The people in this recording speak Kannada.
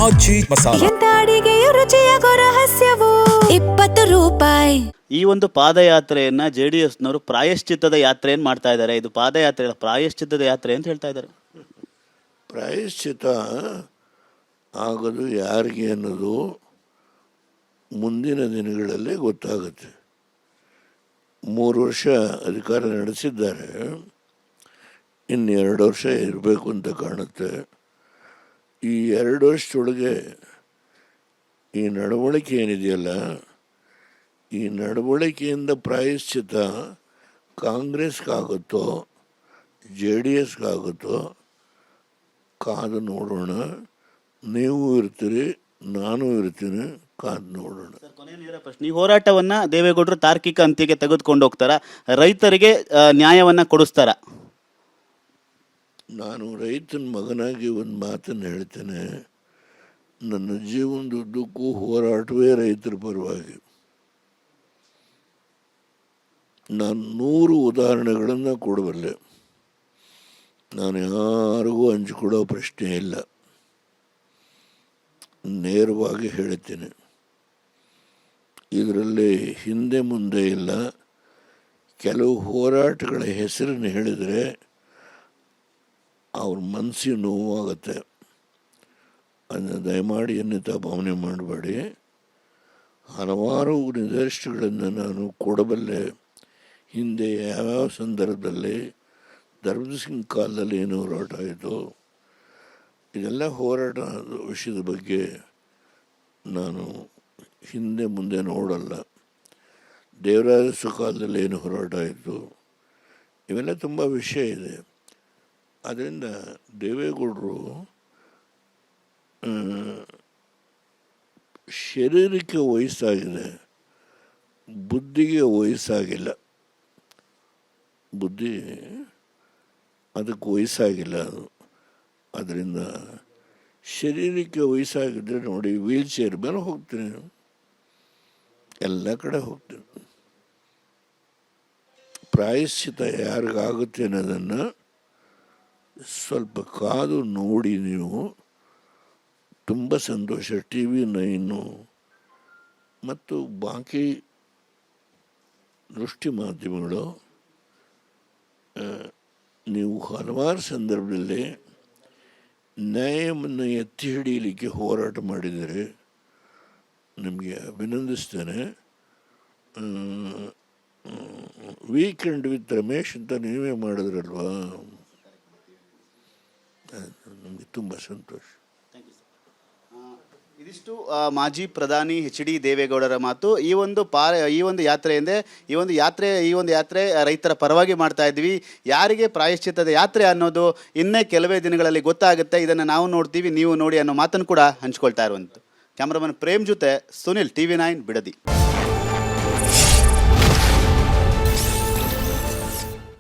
ಮಾಜಿ ಮಸಾಲ. ಎಂತ ಅಡಿಗೆಯ ರುಚಿಯಾಗೋ ರಹಸ್ಯವು 20 ರೂಪಾಯಿ. ಈ ಒಂದು ಪಾದಯಾತ್ರೆಯನ್ನ JDSನವರು ಪ್ರಾಯಶ್ಚಿತ್ತದ ಯಾತ್ರೆಯನ್ನು ಮಾಡ್ತಾ ಇದ್ದಾರೆ. ಇದು ಪಾದಯಾತ್ರೆ ಪ್ರಾಯಶ್ಚಿತ್ತದ ಯಾತ್ರೆ ಅಂತ ಹೇಳ್ತಾ ಇದ್ದಾರೆ. ಪ್ರಾಯಶ್ಚಿತ ಆಗೋದು ಯಾರಿಗೆ ಅನ್ನೋದು ಮುಂದಿನ ದಿನಗಳಲ್ಲಿ ಗೊತ್ತಾಗುತ್ತೆ. 3 ವರ್ಷ ಅಧಿಕಾರ ನಡೆಸಿದ್ದಾರೆ, ಇನ್ನು 2 ವರ್ಷ ಇರಬೇಕು ಅಂತ ಕಾಣುತ್ತೆ. ಈ 2 ವರ್ಷದೊಳಗೆ ಈ ನಡವಳಿಕೆ ಏನಿದೆಯಲ್ಲ, ಈ ನಡವಳಿಕೆಯಿಂದ ಪ್ರಾಯಶ್ಚಿತ ಕಾಂಗ್ರೆಸ್ಗಾಗುತ್ತೋ JDSಗಾಗುತ್ತೋ ಕಾದು ನೋಡೋಣ. ನೀವು ಇರ್ತೀರಿ, ನಾನು ಇರ್ತೀನಿ, ಕಾದು ನೋಡೋಣ. ಕೊನೆಯ ಪ್ರಶ್ನೆ, ಈ ಹೋರಾಟವನ್ನ ದೇವೇಗೌಡರು ತಾರ್ಕಿಕ ಅಂತ್ಯಕ್ಕೆ ತೆಗೆದುಕೊಂಡು ಹೋಗ್ತಾರ? ರೈತರಿಗೆ ನ್ಯಾಯವನ್ನ ಕೊಡಿಸ್ತಾರ? ನಾನು ರೈತನ ಮಗನಾಗಿ ಒಂದು ಮಾತನ್ನು ಹೇಳ್ತೇನೆ. ನನ್ನ ಜೀವನದುದ್ದಕ್ಕೂ ಹೋರಾಟವೇ ರೈತರ ಪರವಾಗಿ. ನಾನು 100 ಉದಾಹರಣೆಗಳನ್ನು ಕೊಡಬಲ್ಲೆ. ನಾನು ಯಾರಿಗೂ ಹಂಚಿಕೊಡೋ ಪ್ರಶ್ನೆ ಇಲ್ಲ, ನೇರವಾಗಿ ಹೇಳ್ತೀನಿ. ಇದರಲ್ಲಿ ಹಿಂದೆ ಮುಂದೆ ಇಲ್ಲ. ಕೆಲವು ಹೋರಾಟಗಳ ಹೆಸರನ್ನು ಹೇಳಿದರೆ ಅವ್ರ ಮನಸ್ಸಿಗೆ ನೋವಾಗುತ್ತೆ. ಅದನ್ನು ದಯಮಾಡಿ ಅನ್ನಿತ ಭಾವನೆ ಮಾಡಬೇಡಿ. ಹಲವಾರು ನಿದರ್ಶನಗಳನ್ನು ನಾನು ಕೊಡಬಲ್ಲೆ. ಹಿಂದೆ ಯಾವ್ಯಾವ ಸಂದರ್ಭದಲ್ಲಿ ಧರ್ಮದ ಸಿಂಗ್ ಕಾಲದಲ್ಲಿ ಏನು ಹೋರಾಟ ಆಯಿತು, ಇದೆಲ್ಲ ಹೋರಾಟ ವಿಷಯದ ಬಗ್ಗೆ ನಾನು ಹಿಂದೆ ಮುಂದೆ ನೋಡಲ್ಲ. ದೇವರಾಜ ಕಾಲದಲ್ಲಿ ಏನು ಹೋರಾಟ ಆಯಿತು, ಇವೆಲ್ಲ ತುಂಬ ವಿಷಯ ಇದೆ. ಅದರಿಂದ ದೇವೇಗೌಡರು ಶರೀರಕ್ಕೆ ವಯಸ್ಸಾಗಿದೆ, ಬುದ್ಧಿಗೆ ವಯಸ್ಸಾಗಿಲ್ಲ. ಬುದ್ಧಿ ಅದಕ್ಕೆ ವಯಸ್ಸಾಗಿಲ್ಲ. ಅದರಿಂದ ಶರೀರಕ್ಕೆ ವಯಸ್ಸಾಗಿದ್ದರೆ ನೋಡಿ, ವೀಲ್ ಚೇರ್ ಮೇಲೆ ಹೋಗ್ತೀನಿ, ಎಲ್ಲ ಕಡೆ ಹೋಗ್ತೀನಿ. ಪ್ರಾಯಶ್ಚಿತ ಯಾರಿಗಾಗುತ್ತೆ ಅನ್ನೋದನ್ನು ಸ್ವಲ್ಪ ಕಾದು ನೋಡಿ. ನೀವು ತುಂಬ ಸಂತೋಷ. TV9 ಮತ್ತು ಬಾಕಿ ದೃಷ್ಟಿ ಮಾಧ್ಯಮಗಳು ನೀವು ಹಲವಾರು ಸಂದರ್ಭದಲ್ಲಿ ನ್ಯಾಯವನ್ನು ಎತ್ತಿ ಹಿಡಿಯಲಿಕ್ಕೆ ಹೋರಾಟ ಮಾಡಿದರೆ ನಿಮಗೆ ಅಭಿನಂದಿಸ್ತೇನೆ. ವೀಕೆಂಡ್ ವಿತ್ ರಮೇಶ್ ಅಂತ ನೀವೇ ಮಾಡಿದ್ರಲ್ವಾ, ನಮಗೆ ತುಂಬ ಸಂತೋಷ. ಇದಿಷ್ಟು ಮಾಜಿ ಪ್ರಧಾನಿ HD ದೇವೇಗೌಡರ ಮಾತು. ಈ ಒಂದು ಯಾತ್ರೆ ರೈತರ ಪರವಾಗಿ ಮಾಡ್ತಾ ಇದ್ವಿ. ಯಾರಿಗೆ ಪ್ರಾಯಶ್ಚಿತ್ತದ ಯಾತ್ರೆ ಅನ್ನೋದು ಇನ್ನೇ ಕೆಲವೇ ದಿನಗಳಲ್ಲಿ ಗೊತ್ತಾಗುತ್ತೆ. ಇದನ್ನು ನಾವು ನೋಡ್ತೀವಿ, ನೀವು ನೋಡಿ ಅನ್ನೋ ಮಾತನ್ನು ಕೂಡ ಹಂಚ್ಕೊಳ್ತಾ ಇರುವಂಥ ಕ್ಯಾಮ್ರಾಮನ್ ಪ್ರೇಮ್ ಜೊತೆ ಸುನಿಲ್, TV9 ಬಿಡದಿ.